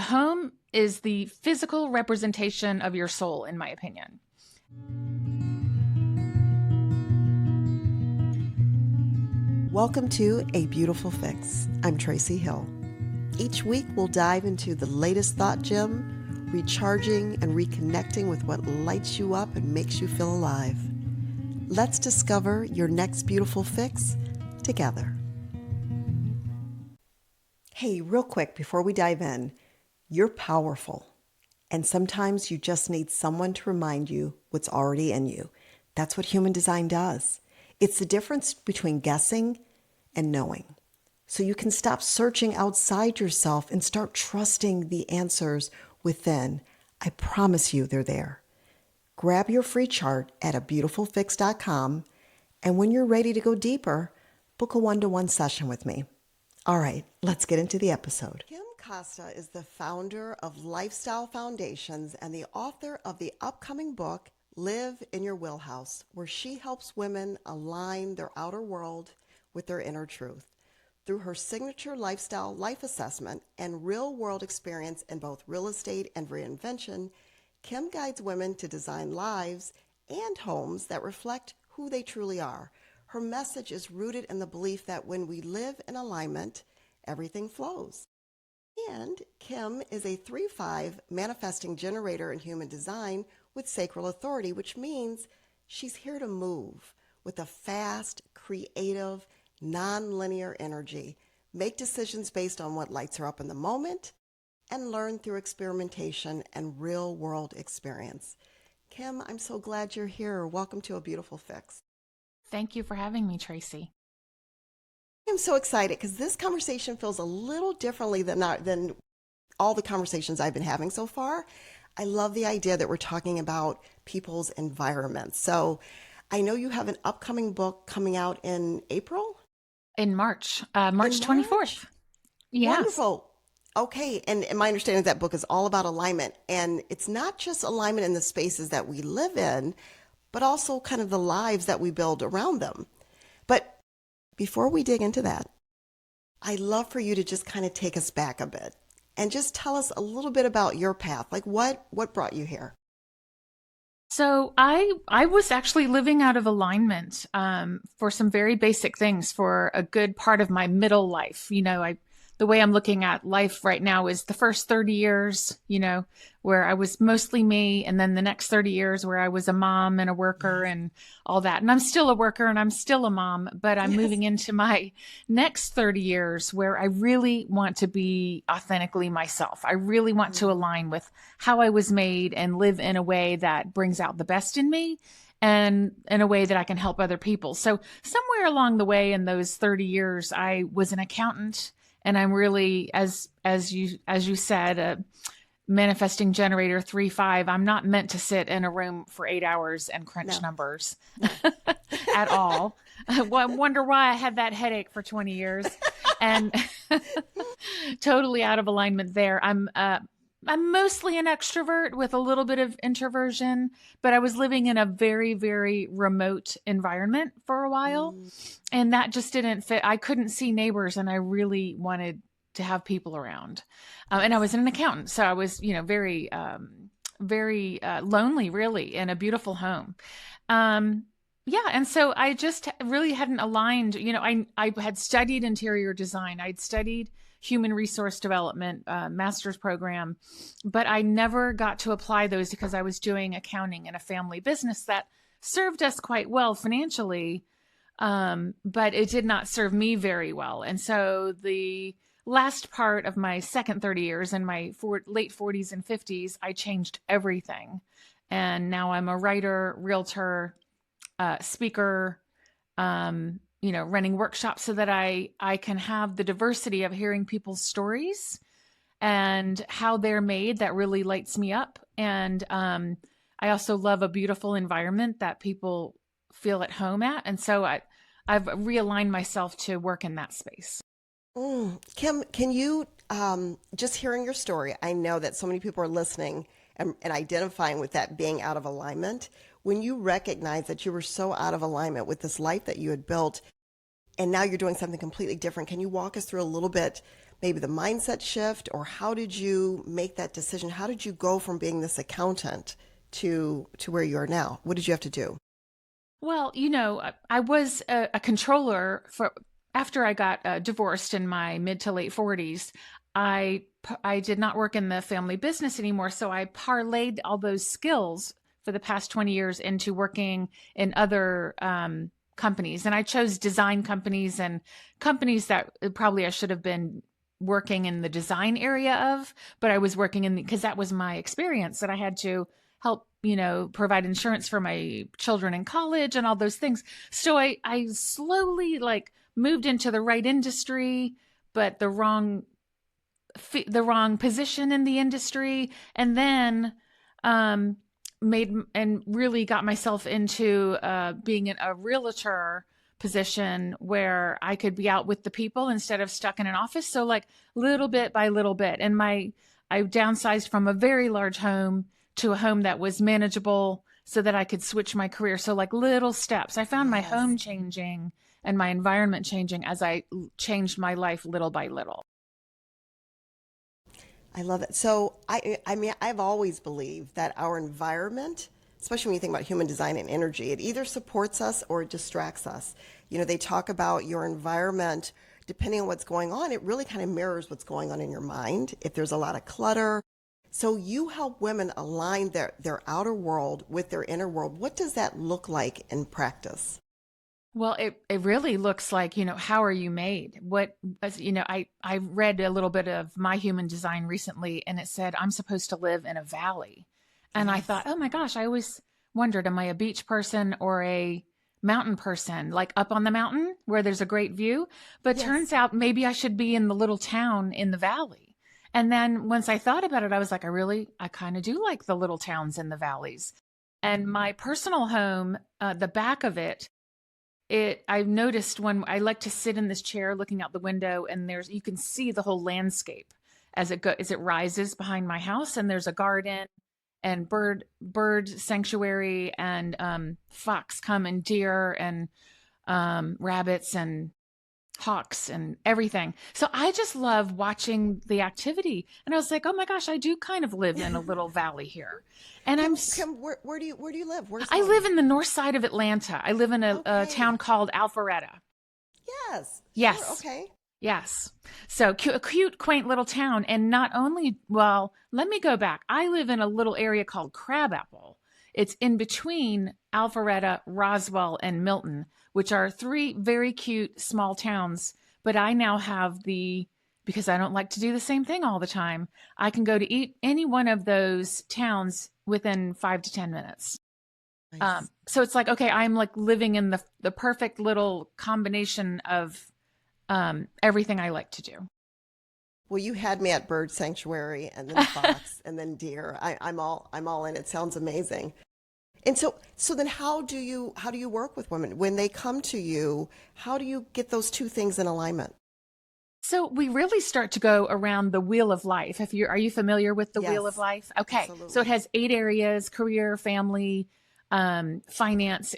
home is the physical representation of your soul, in my opinion. Welcome to A Beautiful Fix. I'm Tracy Hill. Each week we'll dive into the latest thought gem, recharging and reconnecting with what lights you up and makes you feel alive. Let's discover your next beautiful fix together. Hey, real quick before we dive in, you're powerful. And sometimes you just need someone to remind you what's already in you. That's what human design does. It's the difference between guessing and knowing. So you can stop searching outside yourself and start trusting the answers within. I promise you they're there. Grab your free chart at abeautifulfix.com, and when you're ready to go deeper, book a one-to-one session with me. All right, let's get into the episode. Kim Costa is the founder of Lifestyle Foundations and the author of the upcoming book, Live in Your Wheelhouse, where she helps women align their outer world with their inner truth. Through her signature lifestyle life assessment and real-world experience in both real estate and reinvention, Kim guides women to design lives and homes that reflect who they truly are. Her message is rooted in the belief that when we live in alignment, everything flows. And Kim is a 3-5 manifesting generator in human design with sacral authority, which means she's here to move with a fast, creative, non-linear energy, make decisions based on what lights her up in the moment, and learn through experimentation and real-world experience. Kim, I'm so glad you're here. Welcome to A Beautiful Fix. Thank you for having me, Tracy. I'm so excited because this conversation feels a little differently than all the conversations I've been having so far. I love the idea that we're talking about people's environments. So I know you have an upcoming book coming out in April? In March 24th. Yes. Wonderful. Okay. And my understanding is that book is all about alignment. And it's not just alignment in the spaces that we live in, but also kind of the lives that we build around them. But before we dig into that, I'd love for you to just kind of take us back a bit and just tell us a little bit about your path. Like what brought you here? So I was actually living out of alignment for some very basic things for a good part of my middle life. The way I'm looking at life right now is the first 30 years, where I was mostly me, and then the next 30 years where I was a mom and a worker and all that. And I'm still a worker and I'm still a mom, but I'm moving into my next 30 years where I really want to be authentically myself. I really want to align with how I was made and live in a way that brings out the best in me and in a way that I can help other people. So somewhere along the way in those 30 years, I was an accountant. And I'm really, as you said, a manifesting generator 3-5. I'm not meant to sit in a room for 8 hours and crunch numbers at all. I wonder why I had that headache for 20 years and totally out of alignment there. I'm mostly an extrovert with a little bit of introversion, but I was living in a very, very remote environment for a while, and that just didn't fit. I couldn't see neighbors, and I really wanted to have people around. And I was an accountant, so I was, very, very lonely, really, in a beautiful home. And so I just really hadn't aligned. I had studied interior design. I'd studied human resource development, master's program, but I never got to apply those because I was doing accounting in a family business that served us quite well financially, but it did not serve me very well. And so the last part of my second 30 years in my late 40s and 50s, I changed everything. And now I'm a writer, realtor, speaker, running workshops so that I can have the diversity of hearing people's stories and how they're made. That really lights me up. And I also love a beautiful environment that people feel at home at. And so I've realigned myself to work in that space. Kim, can you, just hearing your story, I know that so many people are listening and identifying with that being out of alignment. When you recognize that you were so out of alignment with this life that you had built, and now you're doing something completely different, can you walk us through a little bit maybe the mindset shift, or how did you make that decision? How did you go from being this accountant to where you are now? What did you have to do? Well, I was a controller for after I got divorced in my mid to late 40s. I did not work in the family business anymore, so I parlayed all those skills for the past 20 years into working in other companies. And I chose design companies and companies that probably I should have been working in the design area of, but I was working in because that was my experience that I had to help, provide insurance for my children in college and all those things. So I slowly like moved into the right industry, but the wrong position in the industry, and then um, made and really got myself into being in a realtor position where I could be out with the people instead of stuck in an office. So like little bit by little bit, and I downsized from a very large home to a home that was manageable so that I could switch my career. So like little steps. I found my home Yes. changing and my environment changing as I changed my life little by little. I love it. So I mean, I've always believed that our environment, especially when you think about human design and energy, it either supports us or it distracts us. They talk about your environment, depending on what's going on, it really kind of mirrors what's going on in your mind. If there's a lot of clutter, so you help women align their outer world with their inner world. What does that look like in practice? Well, it really looks like, how are you made? I read a little bit of My Human Design recently, and it said I'm supposed to live in a valley. And I thought, Yes. oh my gosh, I always wondered, am I a beach person or a mountain person, like up on the mountain where there's a great view? But turns Yes. out maybe I should be in the little town in the valley. And then once I thought about it, I was like, I kind of do like the little towns in the valleys. And my personal home, the back of I've noticed when I like to sit in this chair looking out the window, and you can see the whole landscape as it rises behind my house, and there's a garden and bird sanctuary, and fox come, and deer, and rabbits and hawks and everything. So I just love watching the activity. And I was like, oh my gosh, I do kind of live in a little valley here. And Kim, where do you live? Where's I live home? in the north side of Atlanta. I live in a town Okay. called Alpharetta. Yes. Sure. Yes. Okay. Yes. So a cute, quaint little town. And not only, well, let me go back. I live in a little area called Crabapple. It's in between Alpharetta, Roswell, and Milton, which are three very cute small towns. But I now have because I don't like to do the same thing all the time, I can go to any one of those towns within 5 to 10 minutes. Nice. So it's like, okay, I'm like living in the perfect little combination of everything I like to do. Well, you had me at bird sanctuary and then fox and then deer. I'm all in. It sounds amazing. And so then how do you work with women when they come to you? How do you get those two things in alignment? So we really start to go around the wheel of life. Are you familiar with the wheel of Yes, life? Okay. So it absolutely. has 8 areas: career, family, finance,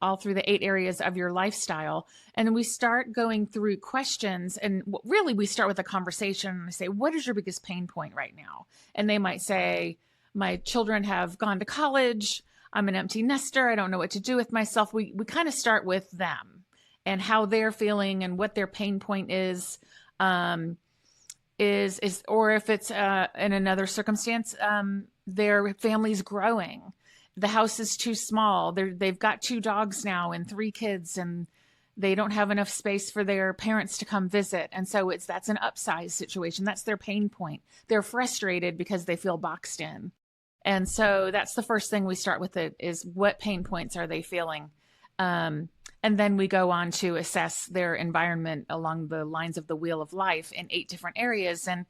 all through the 8 areas of your lifestyle. And we start going through questions, and really we start with a conversation, and I say, what is your biggest pain point right now? And they might say, my children have gone to college. I'm an empty nester. I don't know what to do with myself. We kind of start with them and how they're feeling and what their pain point um, or if it's in another circumstance, their family's growing, the house is too small, they've got 2 dogs now and 3 kids, and they don't have enough space for their parents to come visit, and so that's an upsize situation. That's their pain point. They're frustrated because they feel boxed in, and so that's the first thing we start with. It is, what pain points are they feeling? Um, and then we go on to assess their environment along the lines of the wheel of life in 8 different areas. And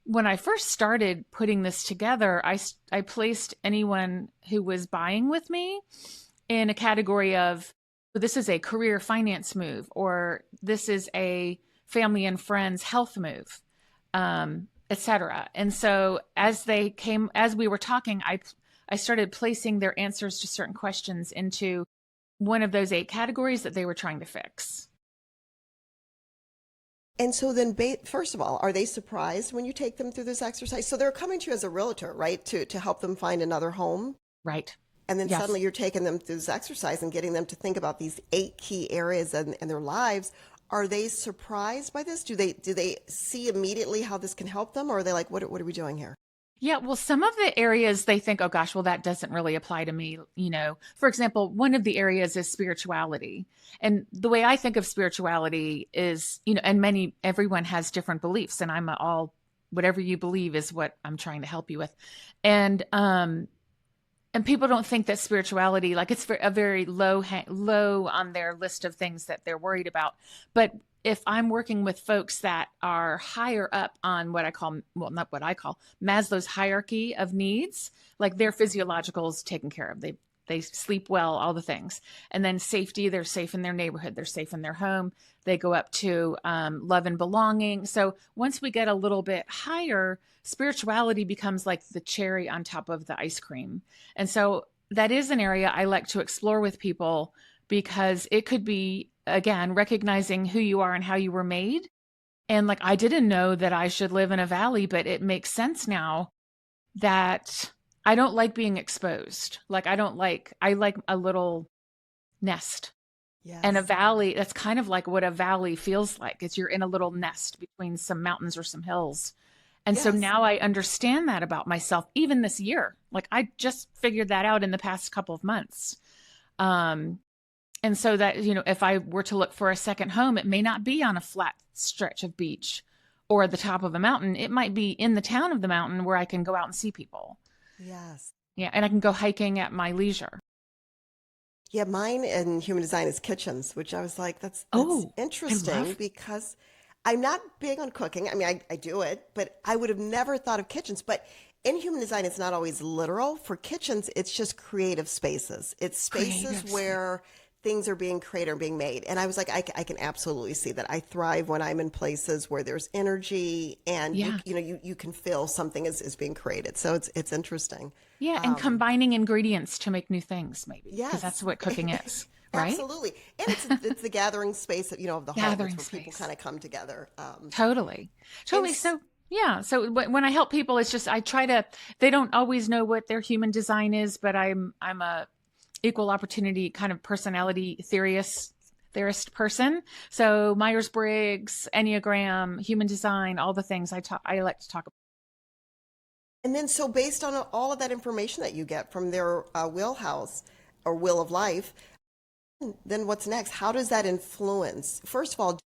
when I first started putting this together, I placed anyone who was buying with me in a category of, this is a career finance move, or this is a family and friends health move, etc. And so as we were talking, I started placing their answers to certain questions into one of those 8 categories that they were trying to fix. And so then, first of all, are they surprised when you take them through this exercise? So they're coming to you as a realtor, right? To help them find another home. Right. And then Yes. suddenly you're taking them through this exercise and getting them to think about these 8 key areas in their lives. Are they surprised by this? Do they see immediately how this can help them? Or are they like, what are we doing here? Yeah, well, some of the areas they think, oh gosh, well, that doesn't really apply to me. For example, one of the areas is spirituality. And the way I think of spirituality is, and everyone has different beliefs, and whatever you believe is what I'm trying to help you with. And people don't think that spirituality, like it's a very low on their list of things that they're worried about. But if I'm working with folks that are higher up on what I call, well, not what I call Maslow's hierarchy of needs, like their physiological is taken care of. They sleep well, all the things. And then safety, they're safe in their neighborhood, they're safe in their home. They go up to love and belonging. So once we get a little bit higher, spirituality becomes like the cherry on top of the ice cream. And so that is an area I like to explore with people because it could be, again, recognizing who you are and how you were made. And like, I didn't know that I should live in a valley, but it makes sense now that I don't like being exposed. Like, I like a little nest. And a Yes. valley, that's kind of like what a valley feels like. Is you're in a little nest between some mountains or some hills. And so Yes. now I understand that about myself, even this year. Like I just figured that out in the past couple of months. Um, and so that, if I were to look for a second home, it may not be on a flat stretch of beach or at the top of a mountain. It might be in the town of the mountain where I can go out and see people. Yes. Yeah. And I can go hiking at my leisure. Yeah, mine in human design is kitchens, which I was like, that's Oh, I interesting love. because I'm not big on cooking. I mean, I do it, but I would have never thought of kitchens. But in human design, it's not always literal. For kitchens, it's just creative spaces. It's spaces Creative space. where things are being created or being made. And I was like, I can absolutely see that. I thrive when I'm in places where there's energy and Yeah. you can feel something is being created. So it's interesting. Yeah. And Um, combining ingredients to make new things, maybe, because that's Yes, what cooking is, right? absolutely. And it's the gathering space of the home. It's Gathering where people space. kind of come together. Totally. And Totally. So, yeah. So when I help people, it's just, they don't always know what their human design is, but I'm a equal opportunity kind of personality theorist person. So Myers-Briggs, Enneagram, human design, all the things I like to talk about. then so based on all of that information that you get from their wheelhouse or wheel of life, then what's next? How does that influence? First of all,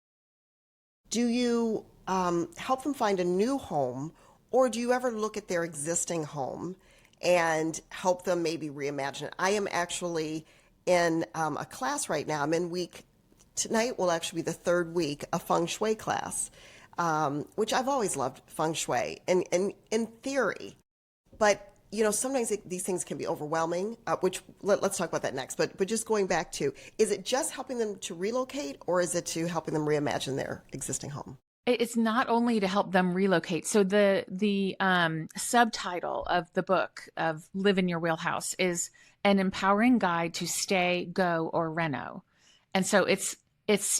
do you help them find a new home, or do you ever look at their existing home and help them maybe reimagine it? I am actually in a class right now. I'm in week, tonight will actually be the third week, a feng shui class, which I've always loved feng shui in theory. But sometimes these things can be overwhelming. Which let's talk about that next. But just going back to, is it just helping them to relocate, or is it to helping them reimagine their existing home? It's not only to help them relocate. So the subtitle of the book of Live in Your Wheelhouse is an empowering guide to stay, go, or reno. And so it's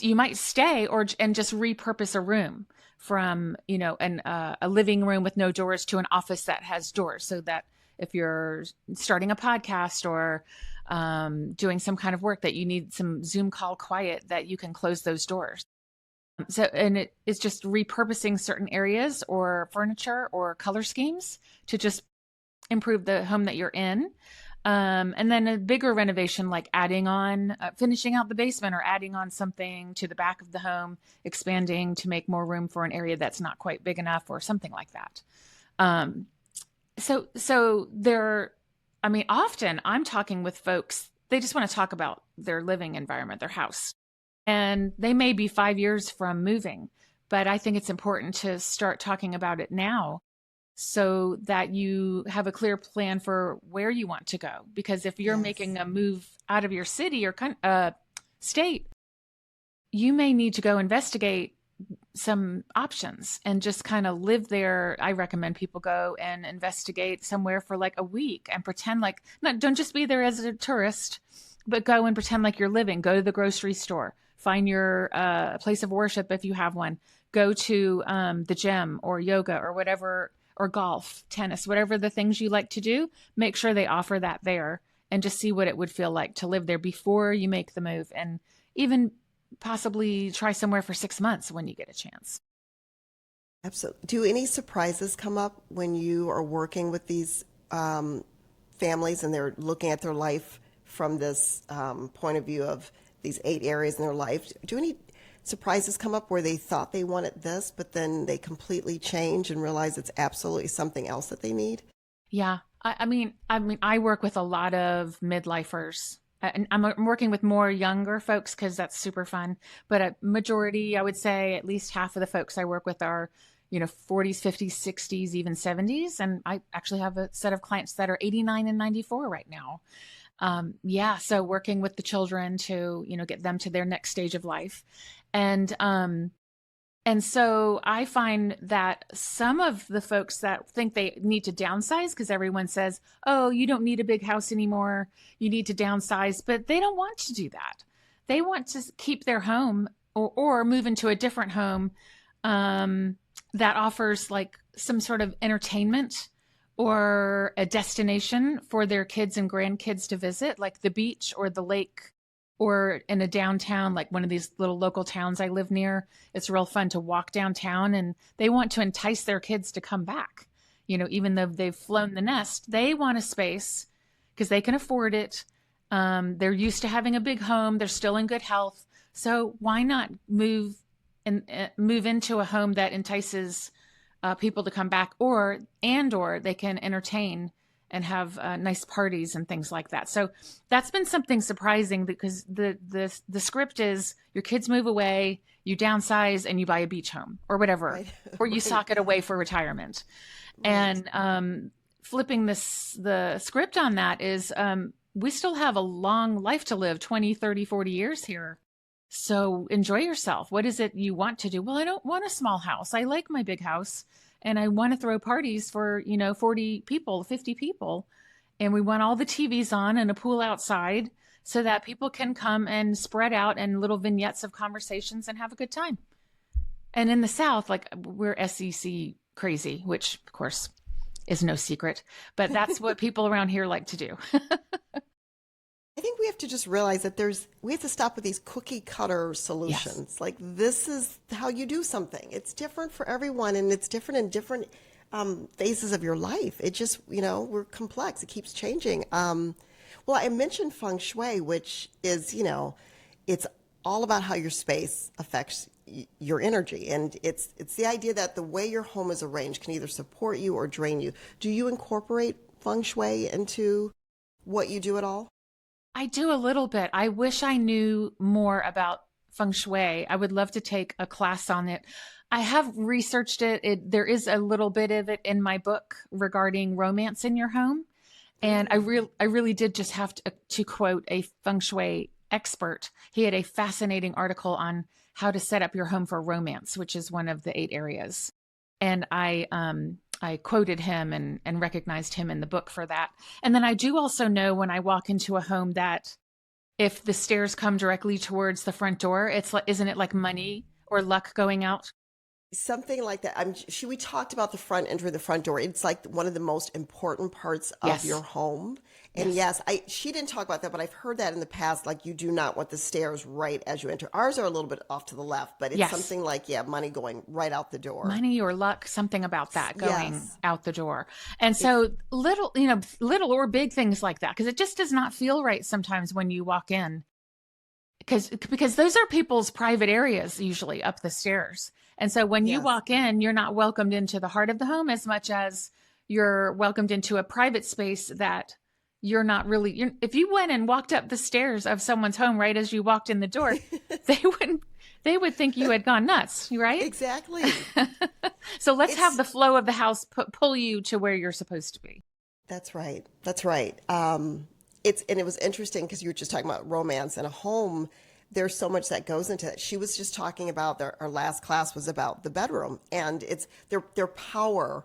you might stay and just repurpose a room from a living room with no doors to an office that has doors, so that if you're starting a podcast or doing some kind of work that you need some Zoom call quiet, that you can close those doors. So, and it is just repurposing certain areas or furniture or color schemes to just improve the home that you're in. And then a bigger renovation, like finishing out the basement or adding on something to the back of the home, expanding to make more room for an area that's not quite big enough or something like that. Um, so I mean, often I'm talking with folks, they just want to talk about their living environment, their house, and they may be 5 years from moving, but I think it's important to start talking about it now so that you have a clear plan for where you want to go. Because if you're Yes. making a move out of your city or state, you may need to go investigate some options and just kind of live there. I recommend people go and investigate somewhere for like a week and pretend like, don't just be there as a tourist, but go and pretend like you're living. Go to the grocery store, find your place of worship if you have one. go to the gym or yoga or whatever, or golf, tennis, whatever the things you like to do, make sure they offer that there and just see what it would feel like to live there before you make the move, and even possibly try somewhere for 6 months when you get a chance. Absolutely. Do any surprises come up when you are working with these families and they're looking at their life from this point of view of these 8 areas in their life? Do any surprises come up where they thought they wanted this, but then they completely change and realize it's absolutely something else that they need? Yeah. I work with a lot of midlifers. And I'm working with more younger folks because that's super fun. But a majority, I would say at least half of the folks I work with are, 40s, 50s, 60s, even 70s. And I actually have a set of clients that are 89 and 94 right now. Yeah. So working with the children to, get them to their next stage of life. And, and so I find that some of the folks that think they need to downsize, because everyone says, oh, you don't need a big house anymore, you need to downsize, but they don't want to do that. They want to keep their home, or move into a different home that offers like some sort of entertainment or a destination for their kids and grandkids to visit, like the beach or the lake, or in a downtown, like one of these little local towns I live near. It's real fun to walk downtown, and they want to entice their kids to come back. Even though they've flown the nest, they want a space because they can afford it. They're used to having a big home. They're still in good health. So why not move into a home that entices people to come back, or they can entertain and have nice parties and things like that. So that's been something surprising, because the script is your kids move away, you downsize, and you buy a beach home or whatever, Right. or you Right. sock it away for retirement. Right. And flipping the script on that is we still have a long life to live, 20, 30, 40 years here. So enjoy yourself. What is it you want to do? Well, I don't want a small house. I like my big house, and I want to throw parties for, 40 people, 50 people. And we want all the TVs on and a pool outside so that people can come and spread out, and little vignettes of conversations, and have a good time. And in the South, like, we're SEC crazy, which of course is no secret, but that's what people around here like to do. I think we have to just realize that we have to stop with these cookie cutter Yes. solutions. Like, this is how you do something. It's different for everyone, and it's different in different phases of your life. It just, we're complex. It keeps changing. Well, I mentioned feng shui, which is, it's all about how your space affects your energy. And it's the idea that the way your home is arranged can either support you or drain you. Do you incorporate feng shui into what you do at all? I do a little bit. I wish I knew more about feng shui. I would love to take a class on it. I have researched it. There is a little bit of it in my book regarding romance in your home. And I really did just have to quote a feng shui expert. He had a fascinating article on how to set up your home for romance, which is one of the 8 areas. And I quoted him and recognized him in the book for that. And then I do also know when I walk into a home that if the stairs come directly towards the front door, it's like, isn't it like money or luck going out? Something like that. We talked about the front entry, the front door. It's like one of the most important parts of Yes. your home. And Yes. yes, she didn't talk about that, but I've heard that in the past. Like, you do not want the stairs right as you enter. Ours are a little bit off to the left, but it's Yes. something like, yeah, money going right out the door. Money or luck, something about that going Yes, out the door. And it's so little or big things like that, because it just does not feel right sometimes when you walk in. Because those are people's private areas, usually up the stairs. And so when you yes. walk in, you're not welcomed into the heart of the home as much as you're welcomed into a private space that you're not really. If you went and walked up the stairs of someone's home right as you walked in the door, they wouldn't. They would think you had gone nuts, right? Exactly. So let's have It's the flow of the house pull you to where you're supposed to be. That's right. That's right. It was interesting because you were just talking about romance in a home. There's so much that goes into it. She was just talking about our last class was about the bedroom, and it's their power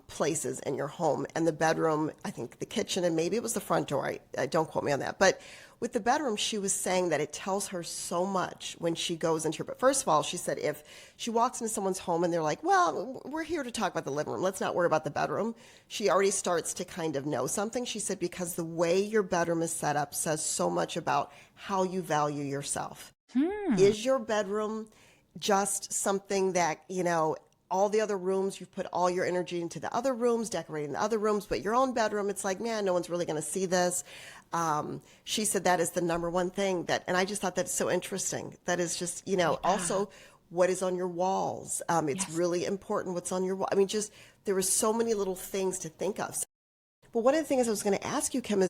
places in your home. And the bedroom, I think the kitchen, and maybe it was the front door. I don't quote me on that. But with the bedroom, she was saying that it tells her so much when she goes into her. But first of all, she said if she walks into someone's home and they're like, well, we're here to talk about the living room, let's not worry about the bedroom, she already starts to kind of know something. She said, because the way your bedroom is set up says so much about how you value yourself. Hmm. Is your bedroom just something that, all the other rooms, you've put all your energy into the other rooms, decorating the other rooms, but your own bedroom, it's like, man, no one's really going to see this. She said that is the number one thing and I just thought that's so interesting. That is just, Yeah. also what is on your walls. It's Yes. really important what's on your wall. I mean, just there were so many little things to think of. But one of the things I was going to ask you, Kim, is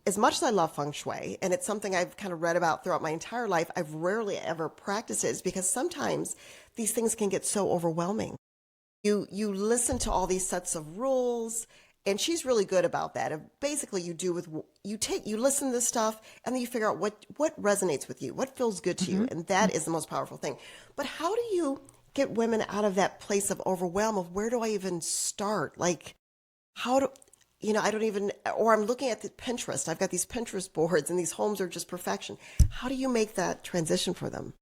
as much as I love feng shui, and it's something I've kind of read about throughout my entire life, I've rarely ever practiced it is because sometimes these things can get so overwhelming. You listen to all these sets of rules, and she's really good about that. And basically, you listen to this stuff, and then you figure out what resonates with you, what feels good to Hmm. you, and that is the most powerful thing. But how do you get women out of that place of overwhelm of where do I even start? Like, how do I don't even, or I'm looking at the Pinterest. I've got these Pinterest boards, and these homes are just perfection. How do you make that transition for them?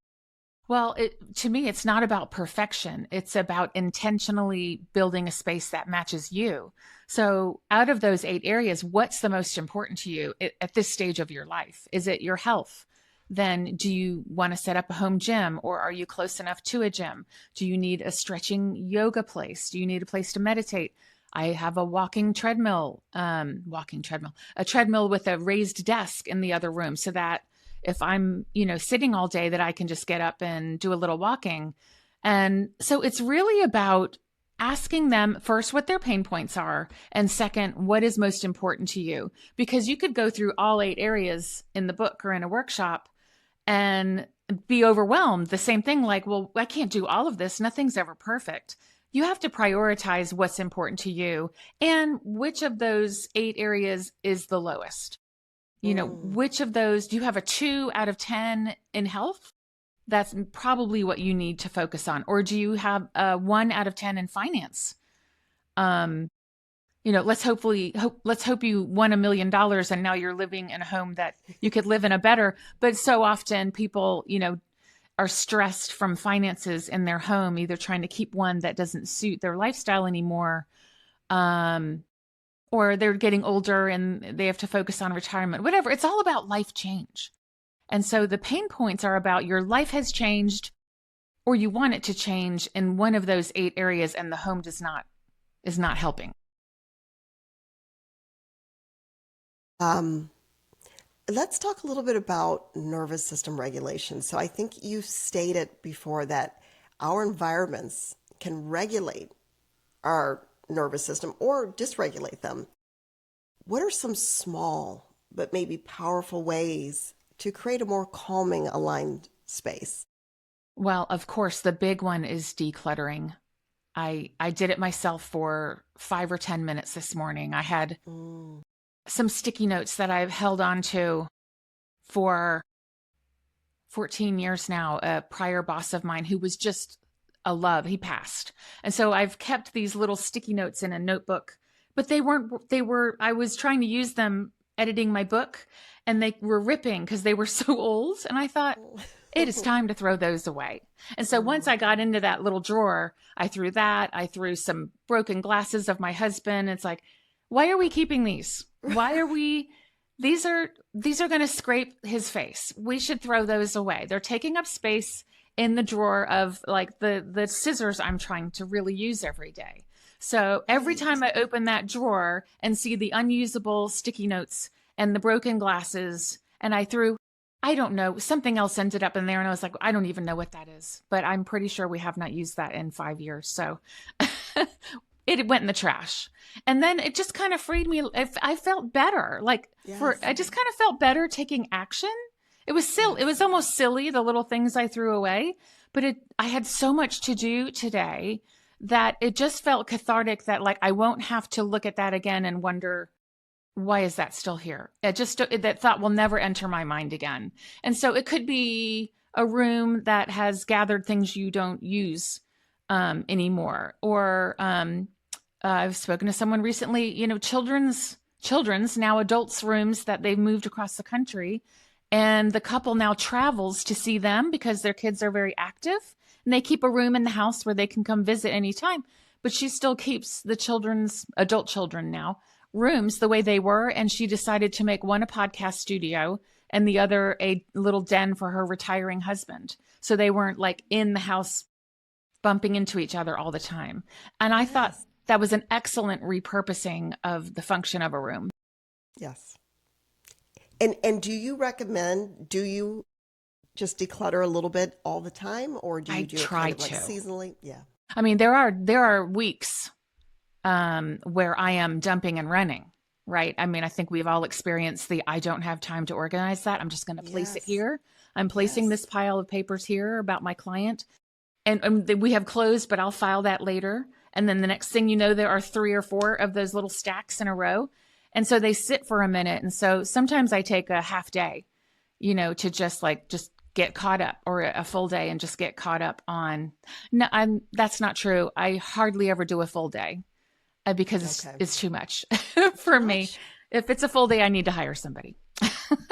Well, to me, it's not about perfection. It's about intentionally building a space that matches you. So, out of those 8 areas, what's the most important to you at this stage of your life? Is it your health? Then, do you want to set up a home gym, or are you close enough to a gym? Do you need a stretching yoga place? Do you need a place to meditate? I have a a treadmill with a raised desk in the other room so that if I'm, sitting all day that I can just get up and do a little walking. And so it's really about asking them first what their pain points are, and second, what is most important to you. Because you could go through all 8 areas in the book or in a workshop and be overwhelmed. The same thing, like, well, I can't do all of this. Nothing's ever perfect. You have to prioritize what's important to you and which of those 8 areas is the lowest. Mm. Which of those do you have a 2 out of 10 in health? That's probably what you need to focus on. Or do you have a 1 out of 10 in finance? Um, let's hope you won $1 million and now you're living in a home that you could live in a better. But so often people, are stressed from finances in their home, either trying to keep one that doesn't suit their lifestyle anymore, um, or they're getting older and they have to focus on retirement, whatever. It's all about life change. And so the pain points are about your life has changed or you want it to change in one of those 8 areas and the home is not helping. Um, let's talk a little bit about nervous system regulation. So I think you've stated before that our environments can regulate our nervous system or dysregulate them. What are some small but maybe powerful ways to create a more calming, aligned space? Well, of course, the big one is decluttering. I did it myself for 5 or 10 minutes this morning. I had Mm. some sticky notes that I've held on to for 14 years now. A prior boss of mine who was just a love, he passed. And so I've kept these little sticky notes in a notebook, but I was trying to use them editing my book and they were ripping because they were so old. And I thought, it is time to throw those away. And so once Mm. I got into that little drawer, I threw that. I threw some broken glasses of my husband. It's like, why are we keeping these? Why are we? These are going to scrape his face. We should throw those away. They're taking up space in the drawer of like the scissors I'm trying to really use every day. So every Right. time I open that drawer and see the unusable sticky notes and the broken glasses, and I don't know, something else ended up in there, and I was like, I don't even know what that is, but I'm pretty sure we have not used that in 5 years. So it went in the trash. And then it just kind of freed me. I felt better. Yes. I just kind of felt better taking action. It was silly. It Yes. was almost silly, the little things I threw away, but I had so much to do today that it just felt cathartic that like I won't have to look at that again and wonder why is that still here? That thought will never enter my mind again. And so it could be a room that has gathered things you don't use anymore, or I've spoken to someone recently, children's now adults rooms that they've moved across the country, and the couple now travels to see them because their kids are very active, and they keep a room in the house where they can come visit anytime. But she still keeps the adult children now, rooms the way they were, and she decided to make one a podcast studio and the other a little den for her retiring husband. So they weren't like in the house bumping into each other all the time. And I thought Yes. that was an excellent repurposing of the function of a room. Yes. And do you just declutter a little bit all the time, or do I you do it try kind of like to. seasonally? Yeah. I mean, there are weeks where I am dumping and running, right? I mean, I think we've all experienced the I don't have time to organize that. I'm just going to place it Yes. here. I'm placing this Yes. pile of papers here about my client. And we have closed, but I'll file that later. And then the next thing you know, there are 3 or 4 of those little stacks in a row. And so they sit for a minute. And so sometimes I take a half day, to just get caught up, or a full day and just get caught up on. No, that's not true. I hardly ever do a full day because Okay. it's too much Too for me. much. If it's a full day, I need to hire somebody.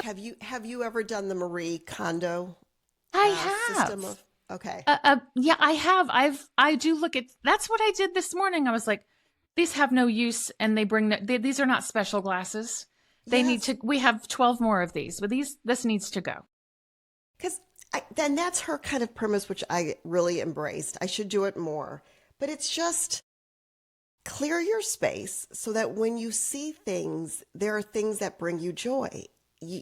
Have you ever done the Marie Kondo I system have. of? Okay. Yeah, I have. I do look at, that's what I did this morning. I was like, these have no use, and these are not special glasses. Yes. We have 12 more of these, but this needs to go. Because then that's her kind of premise, which I really embraced. I should do it more. But it's just clear your space so that when you see things, there are things that bring you joy.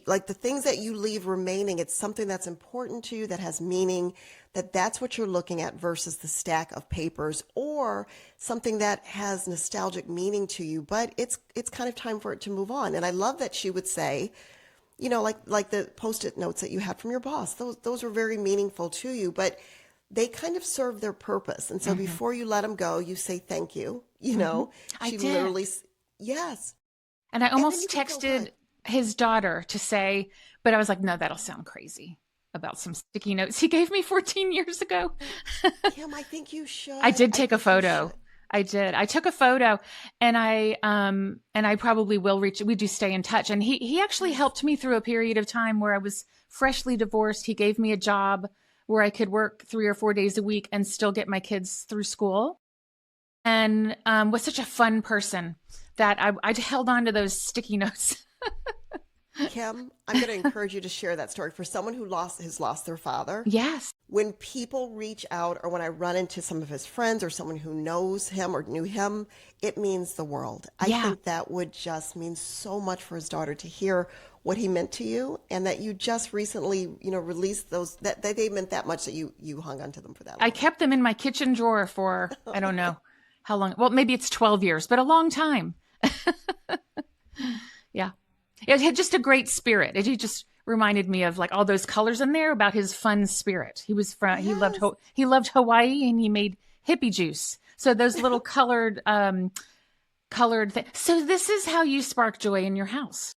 Like the things that you leave remaining, it's something that's important to you, that has meaning, that's what you're looking at versus the stack of papers, or something that has nostalgic meaning to you, but it's kind of time for it to move on. And I love that she would say, like the post-it notes that you had from your boss, those were very meaningful to you, but they kind of serve their purpose. And so Hmm. before you let them go, you say thank you. Hmm. I She did. literally, yes. And I And then you almost can feel good. texted his daughter to say, but I was like, no, that'll sound crazy, about some sticky notes he gave me 14 years ago. Kim, I think you I should. did I take a think you photo. should. I did. I took a photo, and I probably will reach, we do stay in touch. And he actually Yes. helped me through a period of time where I was freshly divorced. He gave me a job where I could work 3 or 4 days a week and still get my kids through school. And was such a fun person that I held on to those sticky notes. Kim, I'm going to encourage you to share that story for someone has lost their father. Yes. When people reach out, or when I run into some of his friends or someone who knows him or knew him, it means the world. I Yeah. think that would just mean so much for his daughter to hear what he meant to you, and that you just recently, released those, that they meant that much, that you hung onto them for that I long. kept them in my kitchen drawer for, I don't know how long. Well, maybe it's 12 years, but a long time. Yeah. It had just a great spirit. He just reminded me of like all those colors in there, about his fun spirit. Yes. He loved Hawaii, and he made hippie juice. So those little colored things. So this is how you spark joy in your house.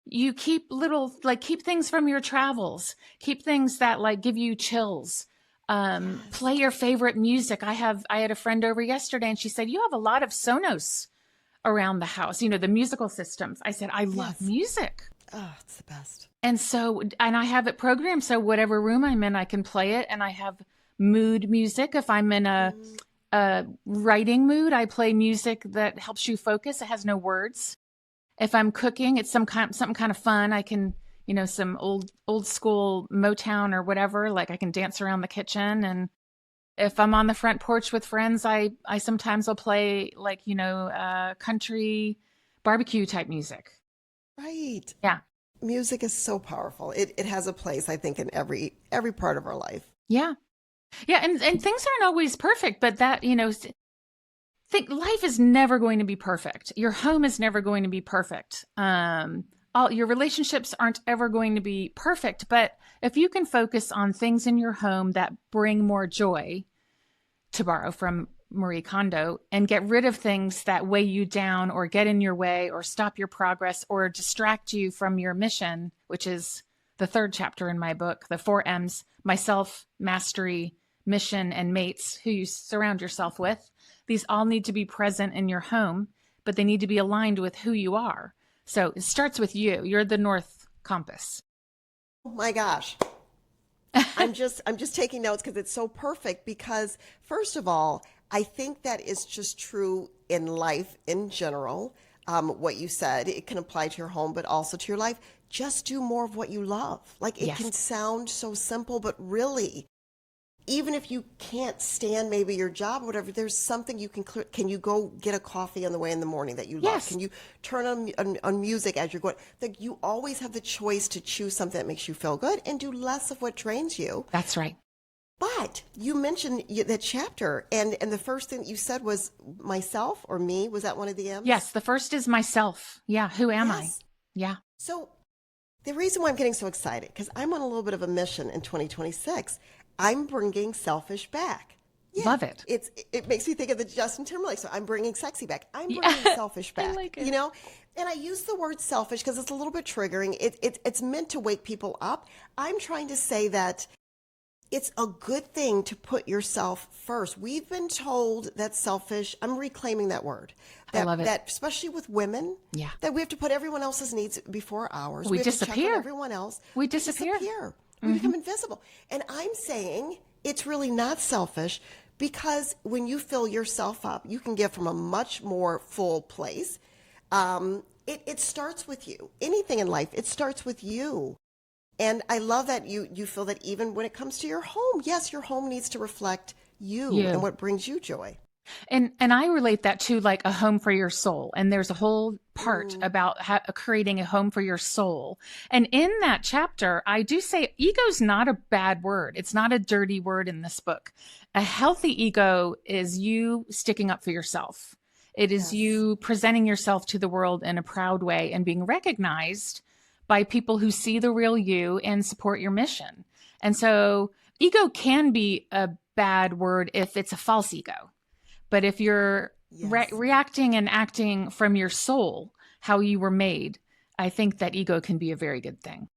You keep things from your travels, keep things that like give you chills. Yes. Play your favorite music. I had a friend over yesterday, and she said, you have a lot of Sonos around the house, the musical systems. I said, I love Yes. music. Oh, it's the best. And I have it programmed so whatever room I'm in, I can play it. And I have mood music. If I'm in Mm, a writing mood, I play music that helps you focus. It has no words. If I'm cooking, it's something kind of fun. I can, some old school Motown or whatever. Like I can dance around the kitchen. And if I'm on the front porch with friends, I sometimes will play like, country barbecue type music. right. Yeah. Music is so powerful. It has a place, I think, in every part of our life. Yeah. Yeah. And things aren't always perfect, but that, think life is never going to be perfect. Your home is never going to be perfect. All your relationships aren't ever going to be perfect, but if you can focus on things in your home that bring more joy, to borrow from Marie Kondo, and get rid of things that weigh you down or get in your way or stop your progress or distract you from your mission, which is the third chapter in my book, the 4 M's: myself, mastery, mission, and mates, who you surround yourself with. These all need to be present in your home, but they need to be aligned with who you are. So it starts with you. You're the North Compass. Oh my gosh. I'm just taking notes because it's so perfect because first of all, I think that is just true in life in general. What you said, it can apply to your home, but also to your life. Just do more of what you love. Like it Yes. can sound so simple, but really, even if you can't stand maybe your job or whatever, there's something you can you go get a coffee on the way in the morning that you love? Yes. Can you turn on music as you're going? Like you always have the choice to choose something that makes you feel good and do less of what drains you. That's right. But you mentioned that chapter, and the first thing that you said was myself or me. Was that one of the M's? Yes. The first is myself. Yeah. Who am I? Yes. Yeah. So the reason why I'm getting so excited, because I'm on a little bit of a mission in 2026. I'm bringing selfish back. Yeah, Love it. it makes me think of the Justin Timberlake. So I'm bringing sexy back. I'm bringing Yeah. selfish I back. like You it. know, and I use the word selfish because it's a little bit triggering. It's meant to wake people up. I'm trying to say that it's a good thing to put yourself first. We've been told that selfish, I'm reclaiming that word, I love it. that especially with women, Yeah. that we have to put everyone else's needs before ours. We We have to check on disappear. everyone else. We We disappear. disappear. We become invisible. And I'm saying it's really not selfish because when you fill yourself up, you can give from a much more full place. It starts with you. Anything in life, it starts with you. And I love that you feel that even when it comes to your home, yes, your home needs to reflect you and You. what brings you joy. And I relate that to like a home for your soul. And there's a whole part Mm, about creating a home for your soul. And in that chapter, I do say ego's not a bad word. It's not a dirty word in this book. A healthy ego is you sticking up for yourself. It is yes. you presenting yourself to the world in a proud way and being recognized by people who see the real you and support your mission. And so ego can be a bad word if it's a false ego. But if you're Yes. reacting and acting from your soul, how you were made, I think that ego can be a very good thing.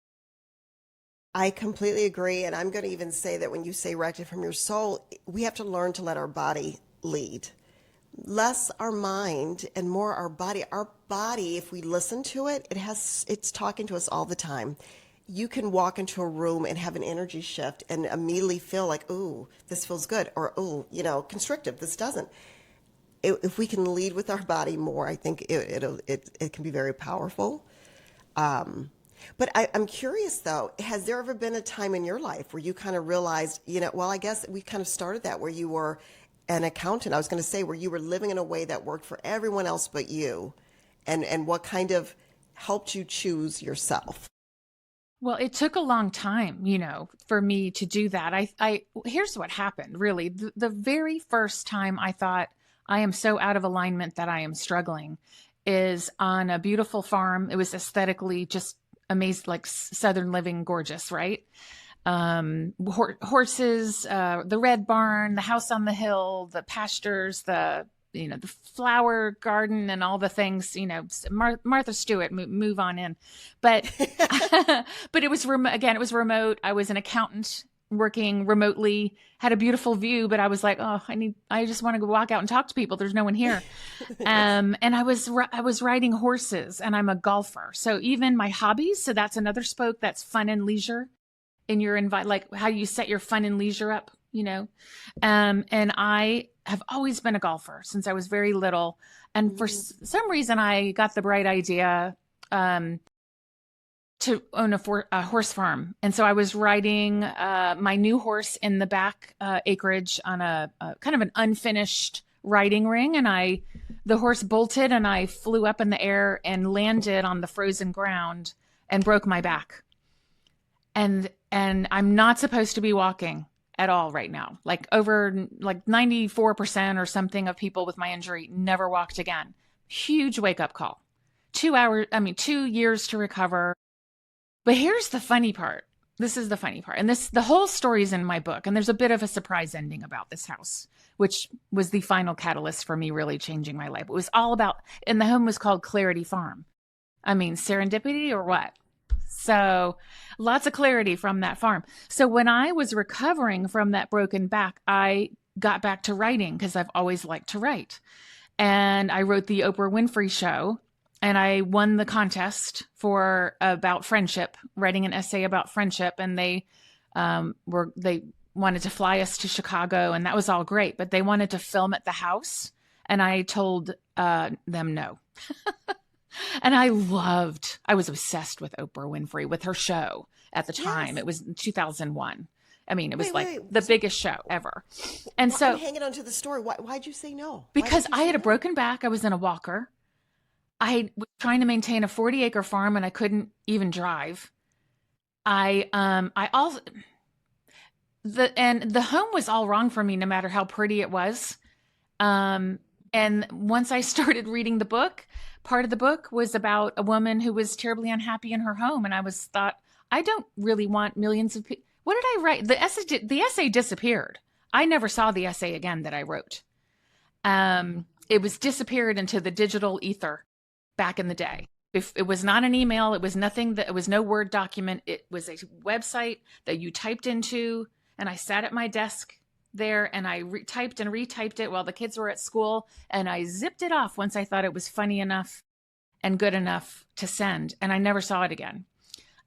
I completely agree. And I'm going to even say that when you say erected from your soul, we have to learn to let our body lead. Less our mind and more our body. Our body, if we listen to it, it's talking to us all the time. You can walk into a room and have an energy shift and immediately feel like, ooh, this feels good, or ooh, constrictive, this doesn't. If we can lead with our body more, I think it can be very powerful. But I'm curious though, has there ever been a time in your life where you kind of realized, well, I guess we kind of started that where you were an accountant. I was going to say where you were living in a way that worked for everyone else but you, and what kind of helped you choose yourself? Well, it took a long time, for me to do that. Here's what happened really. The very first time I thought I am so out of alignment that I am struggling is on a beautiful farm. It was aesthetically just amazing, like Southern living, gorgeous, right? Horses, the red barn, the house on the hill, the pastures, the flower garden and all the things, Martha Stewart, move on in. But, but it was again, it was remote. I was an accountant working remotely, had a beautiful view, but I was like, oh, I just want to go walk out and talk to people. There's no one here. Yes. And I was riding horses and I'm a golfer. So even my hobbies, so that's another spoke, that's fun and leisure in your like how you set your fun and leisure up, and I have always been a golfer since I was very little. And for Mm, some reason, I got the bright idea to own a horse farm. And so I was riding my new horse in the back acreage on a kind of an unfinished riding ring. And the horse bolted and I flew up in the air and landed on the frozen ground and broke my back. And I'm not supposed to be walking at all right now. Like over like 94% or something of people with my injury never walked again. Huge wake up call. 2 years to recover. But here's the funny part. This is the funny part. And the whole story is in my book. And there's a bit of a surprise ending about this house, which was the final catalyst for me really changing my life. It was all about, and the home was called Clarity Farm. I mean, serendipity or what? So lots of clarity from that farm. So when I was recovering from that broken back, I got back to writing because I've always liked to write. And I wrote the Oprah Winfrey Show, and I won the contest for about friendship, writing an essay about friendship. And they wanted to fly us to Chicago, and that was all great, but they wanted to film at the house, and I told them no. And I was obsessed with Oprah Winfrey, with her show at the time. Yes. It was 2001. I mean, it was Wait, like wait, the wait. So, biggest show ever. And I'm so, hanging on to the story. Why'd you say no? Why because did you I say had a no? broken back, I was in a walker. I was trying to maintain a 40-acre farm, and I couldn't even drive. I also the home was all wrong for me, no matter how pretty it was. Um, and once I started reading the book, part of the book was about a woman who was terribly unhappy in her home, and thought, I don't really want millions of people. What did I write? The essay disappeared. I never saw the essay again that I wrote. It was disappeared into the digital ether back in the day. If it was not an email, it was nothing, that it was no Word document. It was a website that you typed into, and I sat at my desk there and I typed and retyped it while the kids were at school, and I zipped it off once I thought it was funny enough and good enough to send, and I never saw it again.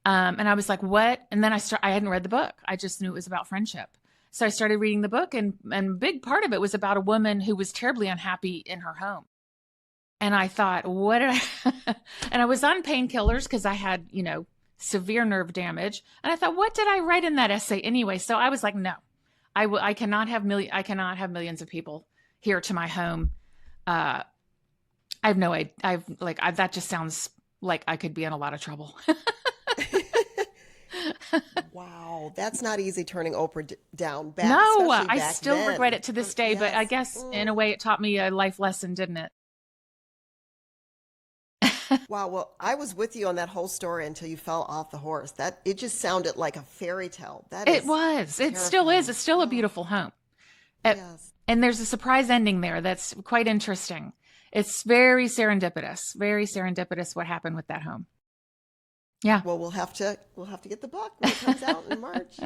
And I was like, what? And then I hadn't read the book. I just knew it was about friendship. So I started reading the book, and a big part of it was about a woman who was terribly unhappy in her home. And I thought, what did I, and I was on painkillers because I had, severe nerve damage. And I thought, what did I write in that essay anyway? So I was like, no, I cannot have millions of people here to my home. I have no idea. That just sounds like I could be in a lot of trouble. Wow, that's not easy turning Oprah down back, No, especially I back still regret then. it to this day, but I Yes. guess in a way it taught me a life lesson, didn't it? Wow. Well, I was with you on that whole story until you fell off the horse. That it just sounded like a fairy tale. That It is was. It still is. terrifying. It's still a Oh, beautiful home. yes. And there's a surprise ending there that's quite interesting. It's very serendipitous what happened with that home. Yeah. Well, we'll have to get the book when it comes out in March.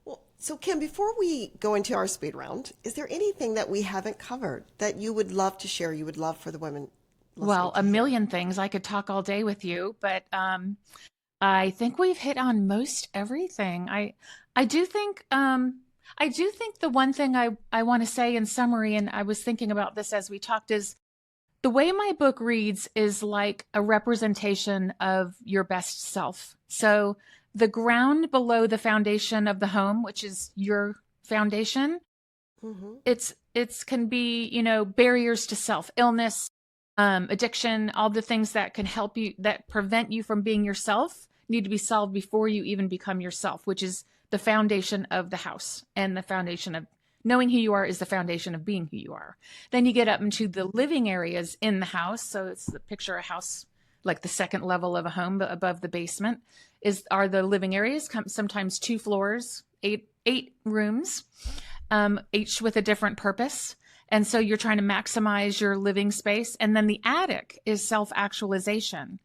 Well, so Kim, before we go into our speed round, is there anything that we haven't covered that you would love to share? You would love for the women listening Well, a to hear? million things. I could talk all day with you, but I think we've hit on most everything. I do think the one thing I want to say in summary, and I was thinking about this as we talked, is the way my book reads is like a representation of your best self. So the ground below the foundation of the home, which is your foundation, Mm-hmm. it's can be, barriers to self, illness, addiction, all the things that can help you, that prevent you from being yourself, need to be solved before you even become yourself, which is the foundation of the house, and the foundation of knowing who you are is the foundation of being who you are. Then you get up into the living areas in the house. So it's the picture a house like the second level of a home, but above the basement are the living areas, sometimes 2 floors, eight rooms, each with a different purpose. And so you're trying to maximize your living space. And then the attic is self-actualization,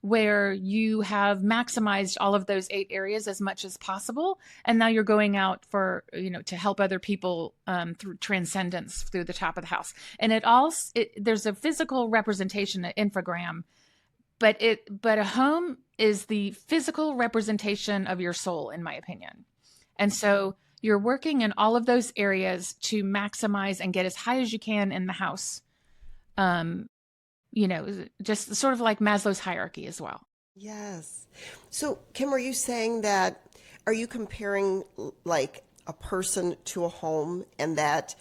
where you have maximized all of those 8 areas as much as possible. And now you're going out for, to help other people through transcendence through the top of the house. And there's a physical representation, an infogram, but a home is the physical representation of your soul, in my opinion. And so you're working in all of those areas to maximize and get as high as you can in the house. Just sort of like Maslow's hierarchy as well. Yes. So, Kim, are you comparing like a person to a home, and that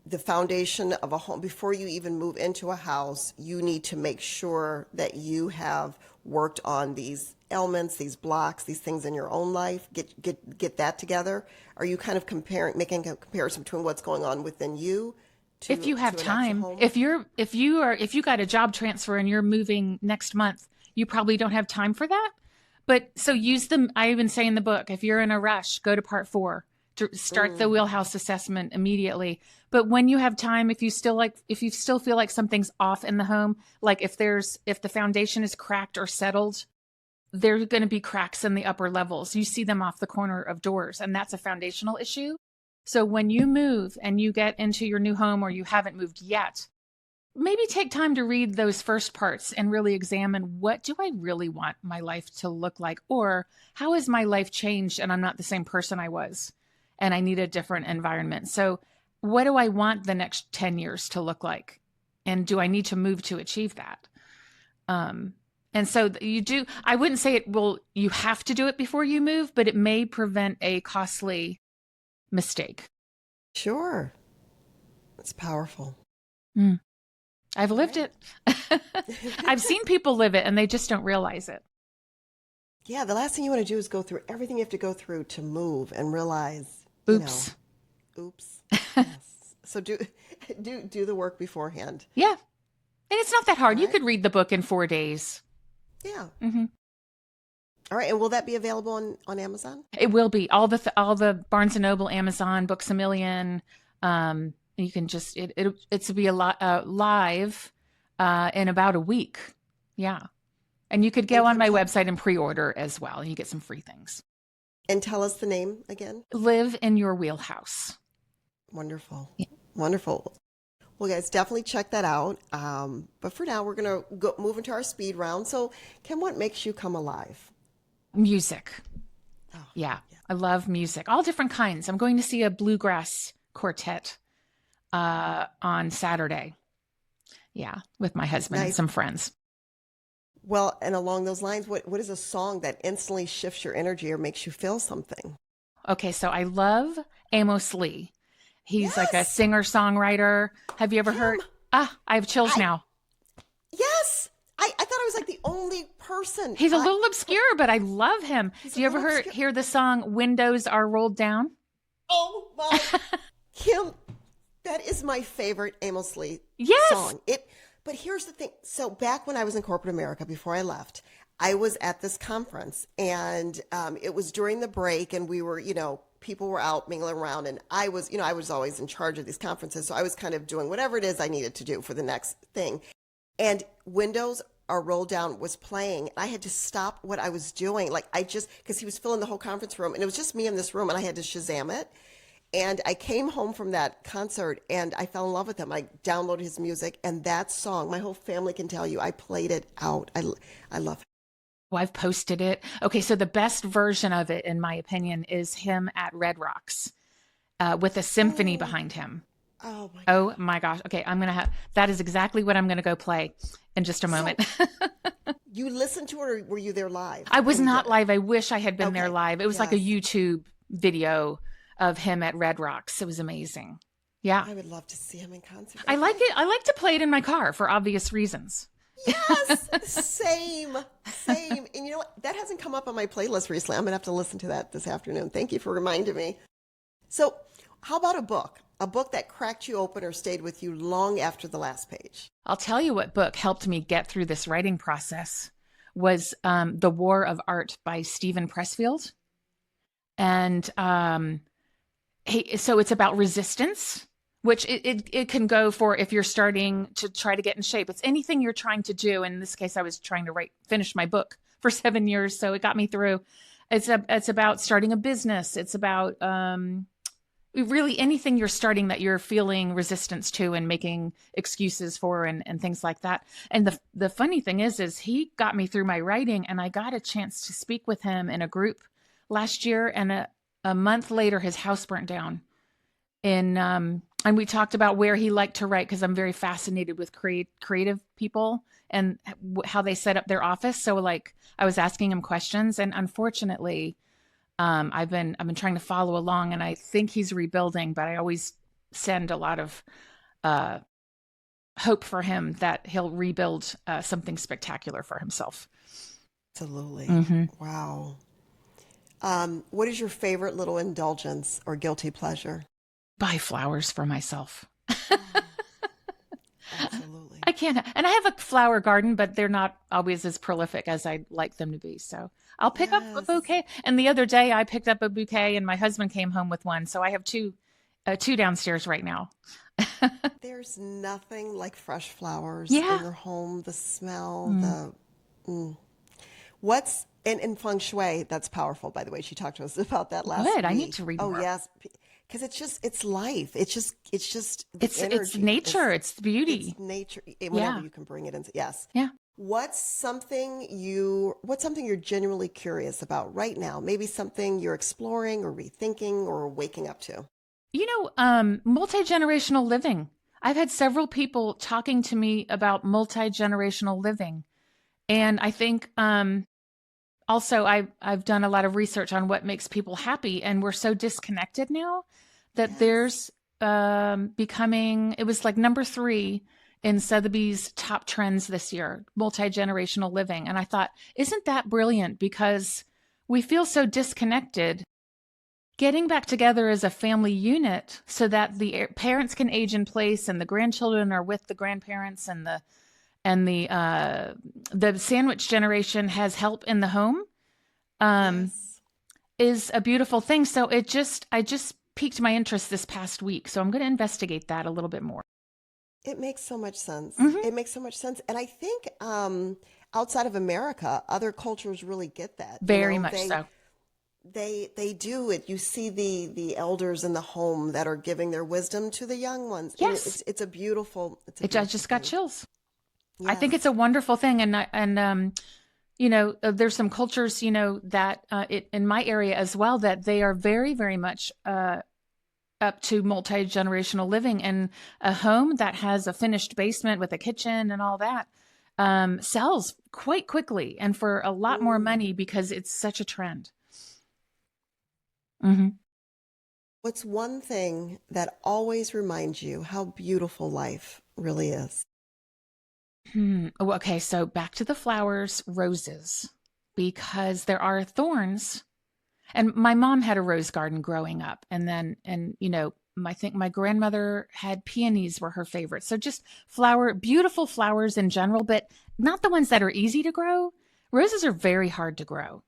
the foundation of a home, before you even move into a house, you need to make sure that you have worked on these elements, these blocks, these things in your own life, get that together? Are you kind of making a comparison between what's going on within you If you to have an actual time, home? if you got a job transfer and you're moving next month, you probably don't have time for that. But so use them. I even say in the book, if you're in a rush, go to part 4 to start the wheelhouse assessment immediately. But when you have time, if you still feel like something's off in the home, like if the foundation is cracked or settled, there are going to be cracks in the upper levels. You see them off the corner of doors, and that's a foundational issue. So when you move and you get into your new home or you haven't moved yet, maybe take time to read those first parts and really examine, what do I really want my life to look like? Or how has my life changed and I'm not the same person I was and I need a different environment? So what do I want the next 10 years to look like? And do I need to move to achieve that? And so you do, I wouldn't say you have to do it before you move, but it may prevent a costly mistake. Sure. It's powerful. Mm. I've All lived right. it. I've seen people live it and they just don't realize it. Yeah, the last thing you want to do is go through everything you have to go through to move and realize, Oops. oops. Yes. So do the work beforehand. Yeah. And it's not that All hard. You right. could read the book in 4 days. Yeah. Hmm. All right. And will that be available on Amazon? It will be all the Barnes and Noble, Amazon, Books a Million. You can just it's to be a lot live in about a week. Yeah. And you could And go on Kim, my website and pre-order as well. And you get some free things. and tell us the name again. Live in Your Wheelhouse. Wonderful. Yeah. Wonderful. Well, guys, definitely check that out. But for now, we're going to move into our speed round. So, Kim, what makes you come alive? Music. Oh, Yeah. yeah. I love music, all different kinds. I'm going to see a bluegrass quartet on Saturday. Yeah, with my husband and Nice. some friends. Well, and along those lines, what is a song that instantly shifts your energy or makes you feel something? Okay, so I love Amos Lee. He's like a Yes, singer-songwriter. Have you ever Kim. heard? Ah, I have chills I now. yes. I thought I was like the only person. He's a little obscure, but I love him. He's Do a you ever little obscure. hear the song "Windows Are Rolled Down"? Oh my, Kim, that is my favorite Amos Lee Yes. song. But here's the thing. So back when I was in corporate America, before I left, I was at this conference, and it was during the break, and we were, people were out mingling around, and I was always in charge of these conferences, so I was kind of doing whatever it is I needed to do for the next thing. And Windows Are Rolled Down was playing. I had to stop what I was doing, like because he was filling the whole conference room, and it was just me in this room, and I had to Shazam it. And I came home from that concert and I fell in love with him. I downloaded his music, and that song, my whole family can tell you, I played it out. I love it. Well, I've posted it. Okay, so the best version of it, in my opinion, is him at Red Rocks with a symphony Oh, behind him. oh my Oh God. my gosh. Okay, that is exactly what I'm gonna go play in just a moment. So you listened to it, or were you there live I was when he did not it? live. I wish I had been there Okay. live. It was like a Yes. YouTube video of him at Red Rocks. It was amazing. Yeah. I would love to see him in concert. I like Okay. it. I like to play it in my car for obvious reasons. Yes. Same. Same. And you know what? That hasn't come up on my playlist recently. I'm going to have to listen to that this afternoon. Thank you for reminding me. So, how about a book? A book that cracked you open or stayed with you long after the last page? I'll tell you what book helped me get through this writing process was The War of Art by Stephen Pressfield. And so it's about resistance, which it can go for if you're starting to try to get in shape. It's anything you're trying to do. In this case, I was trying to finish my book for 7 years, so it got me through. It's about starting a business. It's about really anything you're starting that you're feeling resistance to and making excuses for and things like that. And the funny thing is he got me through my writing, and I got a chance to speak with him in a group last year, and a month later his house burnt down. And we talked about where he liked to write, because I'm very fascinated with creative people and how they set up their office. So like I was asking him questions, and unfortunately I've been trying to follow along, and I think he's rebuilding, but I always send a lot of hope for him that he'll rebuild something spectacular for himself. Absolutely. Mm-hmm. Wow. What is your favorite little indulgence or guilty pleasure? Buy flowers for myself. Oh, absolutely. I can't, and I have a flower garden, but they're not always as prolific as I'd like them to be. So I'll pick up a Yes. bouquet. And the other day I picked up a bouquet, and my husband came home with one. So I have two downstairs right now. There's nothing like fresh flowers in Yeah. your home, the smell, Mm. what's in feng shui, that's powerful, by the way. She talked to us about that last Good. I need week. to read Oh, more. yes. because it's life. It's just the It's energy. nature, it's It's beauty. nature. Whenever Yeah. you can bring it into, yes. Yeah. What's something you're genuinely curious about right now? Maybe something you're exploring or rethinking or waking up to. Multi-generational living. I've had several people talking to me about multi-generational living. And I think also I've done a lot of research on what makes people happy, and we're so disconnected now that Yes. there's becoming, it was like number 3 in Sotheby's top trends this year, multi-generational living. And I thought, isn't that brilliant? Because we feel so disconnected. Getting back together as a family unit so that the parents can age in place and the grandchildren are with the grandparents, and the sandwich generation has help in the home, um, Yes. is a beautiful thing. So I just piqued my interest this past week. So I'm going to investigate that a little bit more. It makes so much sense. Hmm. It makes so much sense. And I think outside of America, other cultures really get that. Very much so. They do it. You see the elders in the home that are giving their wisdom to the young ones. And Yes. it's a I beautiful just got thing. chills. I think it's Yes. a wonderful thing. There's some cultures, that in my area as well, that they are very, very much up to multi-generational living, and a home that has a finished basement with a kitchen and all that sells quite quickly and for a lot more Mm. money because it's such a trend. Hmm. What's one thing that always reminds you how beautiful life really is? Oh, okay, so back to the flowers, roses, because there are thorns. And my mom had a rose garden growing up, I think my grandmother had peonies were her favorite. So just beautiful flowers in general, but not the ones that are easy to grow. Roses are very hard to grow.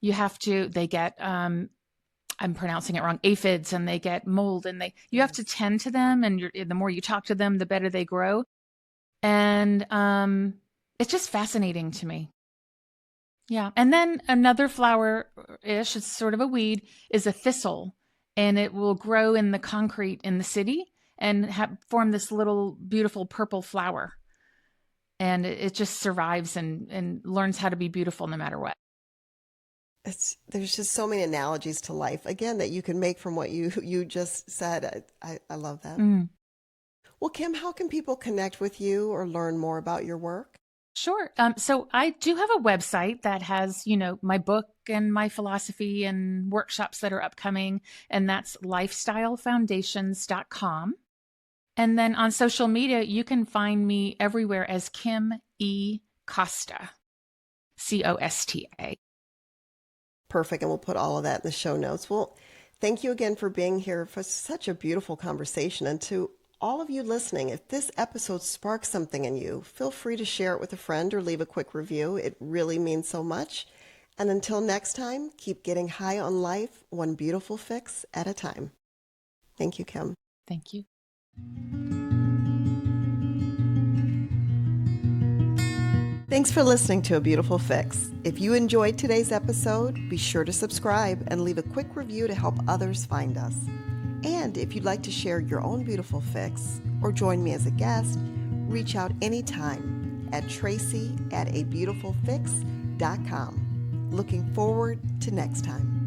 They get, I'm pronouncing it wrong, aphids, and they get mold, and you have to Yes. tend to them. And the more you talk to them, the better they grow. And it's just fascinating to me. Yeah. And then another flower-ish, it's sort of a weed, is a thistle, and it will grow in the concrete in the city and form this little beautiful purple flower. And it just survives and learns how to be beautiful no matter what. There's just so many analogies to life again that you can make from what you just said. I love that. Mm. Well, Kim, how can people connect with you or learn more about your work? Sure. So I do have a website that has, my book and my philosophy and workshops that are upcoming, and that's lifestylefoundations.com. And then on social media, you can find me everywhere as Kim E. Costa, Costa. Perfect. And we'll put all of that in the show notes. Well, thank you again for being here for such a beautiful conversation. And to all of you listening, if this episode sparks something in you, feel free to share it with a friend or leave a quick review. It really means so much. And until next time, keep getting high on life, one beautiful fix at a time. Thank you, Kim. Thank you. Thanks for listening to A Beautiful Fix. If you enjoyed today's episode, be sure to subscribe and leave a quick review to help others find us. And if you'd like to share your own beautiful fix or join me as a guest, reach out anytime at Tracy@abeautifulfix.com. Looking forward to next time.